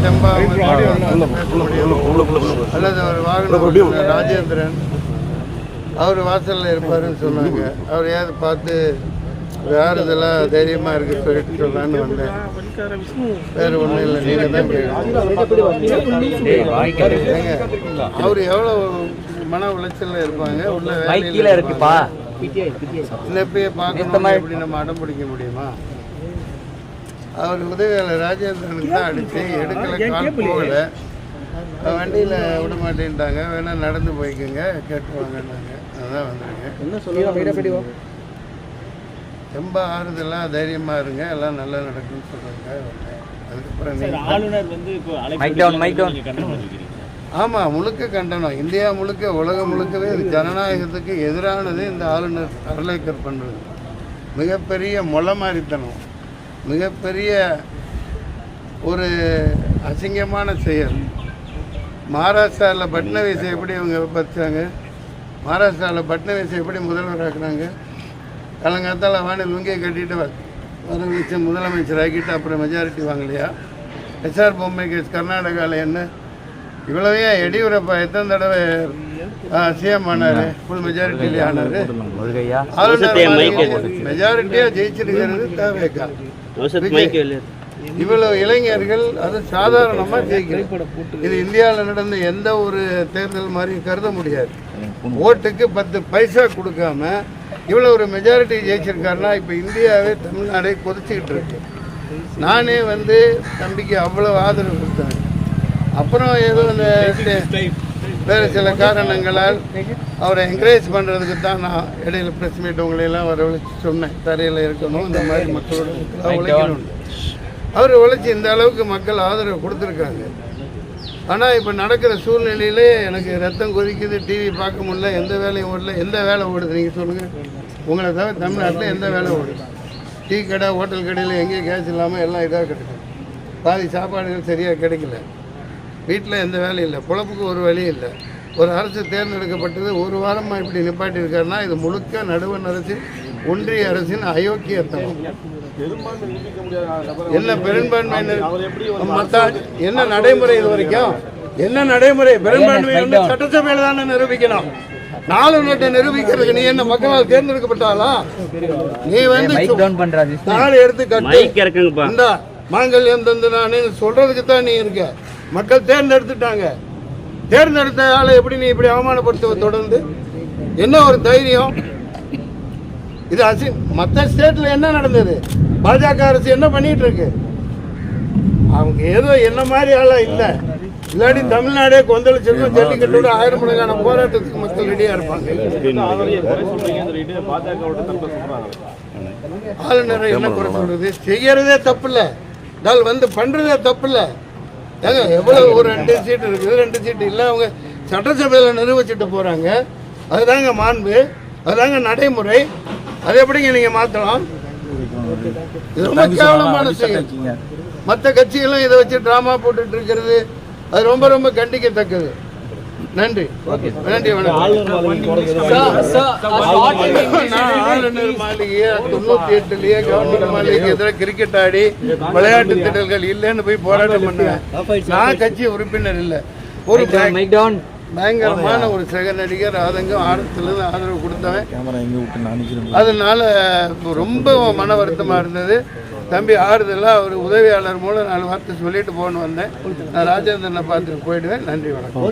தெம்பா அல்லது ஒரு வாகனம் ராஜேந்திரன் அவர் வாசலில் இருப்பாருன்னு சொன்னாங்க. அவர் ஏதாவது பார்த்து ஆறுதலாக தைரியமாக இருக்கு சொல்லிட்டு சொல்லலான்னு வந்தேன். வேறு ஒன்றும் இல்லை, நீங்கள் தான் கேட்குறீங்க. அவர் எவ்வளோ மன உளைச்சலில் இருப்பாங்க, உள்ள வேலையில் இருக்குப்பா. இந்த எப்பயே பார்க்கணும் எப்படி நம்ம அடம் பிடிக்க முடியுமா? அவர் உதவியாளர் ராஜேந்திரனுக்கு தான் அடித்து எடுக்கலை, கால் போகலை, வண்டியில் விட மாட்டேன்ட்டாங்க. வேணால் நடந்து போய்க்குங்க கேட்டுவாங்கன்னாங்க. அதுதான் வந்துருங்க. ரொம்ப ஆறுதலாக தைரியமாக இருங்க, எல்லாம் நல்லா நடக்கும்னு சொல்கிறாங்க. அதுக்கப்புறம் ஆமாம், முழுக்க கண்டனம். இந்தியா முழுக்க, உலகம் முழுக்கவே ஜனநாயகத்துக்கு எதிரானது இந்த ஆளுநர் அர்லேக்கர் பண்ணுறது. மிகப்பெரிய மொளமாரித்தனம், மிகப்பெரிய ஒரு அசிங்கமான செயல். மகாராஷ்டிராவில் பட்னவிஸை எப்படி இவங்க பறிச்சாங்க? மகாராஷ்டிராவில் பட்னவிஸை எப்படி முதல்வர் ஆக்குனாங்க? காலங்காத்தால் வாணி லுங்கியை கட்டிட்டு வர முதலமைச்சர் ஆக்கிட்டு அப்புறம் மெஜாரிட்டி வாங்கலையா? எஸ்ஆர் பொம்மை கேஸ் கர்நாடகாவில் என்ன? இவ்வளவையா எடியூரப்பா எத்தனை தடவை சிஎம் ஆனார், ஃபுல் மெஜாரிட்டியிலே ஆனார். மெஜாரிட்டியாக ஜெயிச்சிருக்கிறது தேவைக்கா. இவ்வளவு இளைஞர்கள் அது சாதாரணமாக ஜெயிக்கிறது. இது இந்தியாவில் நடந்த எந்த ஒரு தேர்தல் மாதிரி கருத முடியாது. ஓட்டுக்கு 10 பைசா கொடுக்காம இவ்வளோ ஒரு மெஜாரிட்டி ஜெயிச்சிருக்காருன்னா இப்போ இந்தியாவே தமிழ்நாடே கொதிச்சுக்கிட்டு இருக்கு. நானே தம்பிக்கு அவ்வளோ ஆதரவு கொடுத்தேன். அப்புறம் ஏதோ அந்த வேறு சில காரணங்களால் அவரை என்கரேஜ் பண்ணுறதுக்கு தான் நான் இடையில ப்ரெஸ் மீட் உங்களையெல்லாம் வரவழைச்சி சொன்னேன். தரையில் இருக்கணும், இந்த மாதிரி மக்களோட உழைக்கணும். அவர் உழைச்சி இந்த அளவுக்கு மக்கள் ஆதரவு கொடுத்துருக்காங்க. ஆனால் இப்போ நடக்கிற சூழ்நிலையிலே எனக்கு ரத்தம் கொதிக்குது, டிவி பார்க்க முடியல, எந்த வேலையும் ஓடல. எந்த வேலை ஓடுது நீங்கள் சொல்லுங்கள்? உங்களை தவிர தமிழ்நாட்டில் எந்த வேலை ஓடுது? டீ கடை, ஹோட்டல் கடையில் எங்கேயும் கேஸ் இல்லாமல் எல்லாம் இதாக கிடைக்கும். பாதி சாப்பாடுகள் சரியாக கிடைக்கல. வீட்டில் எந்த வேலையும் இல்லை, பொழப்புக்கு ஒரு வழி இல்லை. ஒரு அரசு தேர்ந்தெடுக்கப்பட்டது ஒரு வாரமாக இப்படி நிப்பாட்டியிருக்காருன்னா இது முழுக்க நடுவண் அரசு, ஒன்றிய அரசின் அயோக்கியத்தனம். என்ன பெரும்பான்மை, என்ன நடைமுறை? இது வரைக்கும் என்ன நடைமுறை? பெரும்பான்மை சட்டசபையில் தானே நிரூபிக்கணும். 4 நட்டை நிரூபிக்கிறதுக்கு நீ என்ன மக்களால் தேர்ந்தெடுக்கப்பட்டாலா? நீ நாலு எடுத்து கட்டு இந்த மாங்கல்யம் தந்து நான் சொல்றதுக்கு தான் நீ இருக்க. மக்கள் தேர்ந்தெடுத்துட்டாங்க. தேர்ந்தெடுத்த ஆளை எப்படி நீ இப்படி அவமானப்படுத்துவ? தொடர்ந்து என்ன ஒரு தைரியம் இது? மற்ற ஸ்டேட்ல என்ன நடந்தது? பாஜக அரசு என்ன பண்ணிட்டு இருக்கு? அவங்க ஏதோ என்ன மாதிரி ஆளா இல்லை. இல்லாட்டி தமிழ்நாடே கொந்தளிச்சிருக்கும். ஜல்லிக்கட்டோட 1000 மடங்கான போராட்டத்துக்கு மக்கள் ரெடியா இருப்பாங்க. ஆளுநரை என்ன குறை சொல்றது? செய்யறதே தப்பு இல்லை, பண்றதே தப்பு இல்லை. எவ்வளவு ஒரு 2 சீட்டு இருக்குது, 2 சீட்டு இல்லை, அவங்க சட்டசபையில் நிரூபிச்சுட்டு போறாங்க. அதுதாங்க மாண்பு, அதுதாங்க நடைமுறை. அது எப்படிங்க நீங்க மாத்தலாம்? இது ரொம்ப கேவலமான செயல். மற்ற கட்சிகளும் இதை வச்சு டிராமா போட்டுட்டு இருக்கிறது அது ரொம்ப ரொம்ப கண்டிக்கத்தக்கது. நன்றி, நன்றி, வணக்கம். ஆளுநர் மாளிகையே 98லயே கவர்னர் மாளிகைக்கு எதிராக கிரிக்கெட் ஆடி விளையாட்டு திடல்கள் இல்லைன்னு போய் போராட்டம் பண்ணேன். நான் கட்சி உறுப்பினர் இல்லை. ஒரு பயங்கரமான ஒரு சக நடிகர் ஆதங்கம் ஆரம்பத்திலிருந்து ஆதரவு கொடுத்தவன். அதனால ரொம்ப மன வருத்தமாக இருந்தது. தம்பி ஆறுதலாக ஒரு உதவியாளர் மூலம் 4 வார்த்தை சொல்லிட்டு போன்னு வந்தேன். நான் ராஜேந்திரனை பார்த்துட்டு போயிடுவேன். நன்றி, வணக்கம்.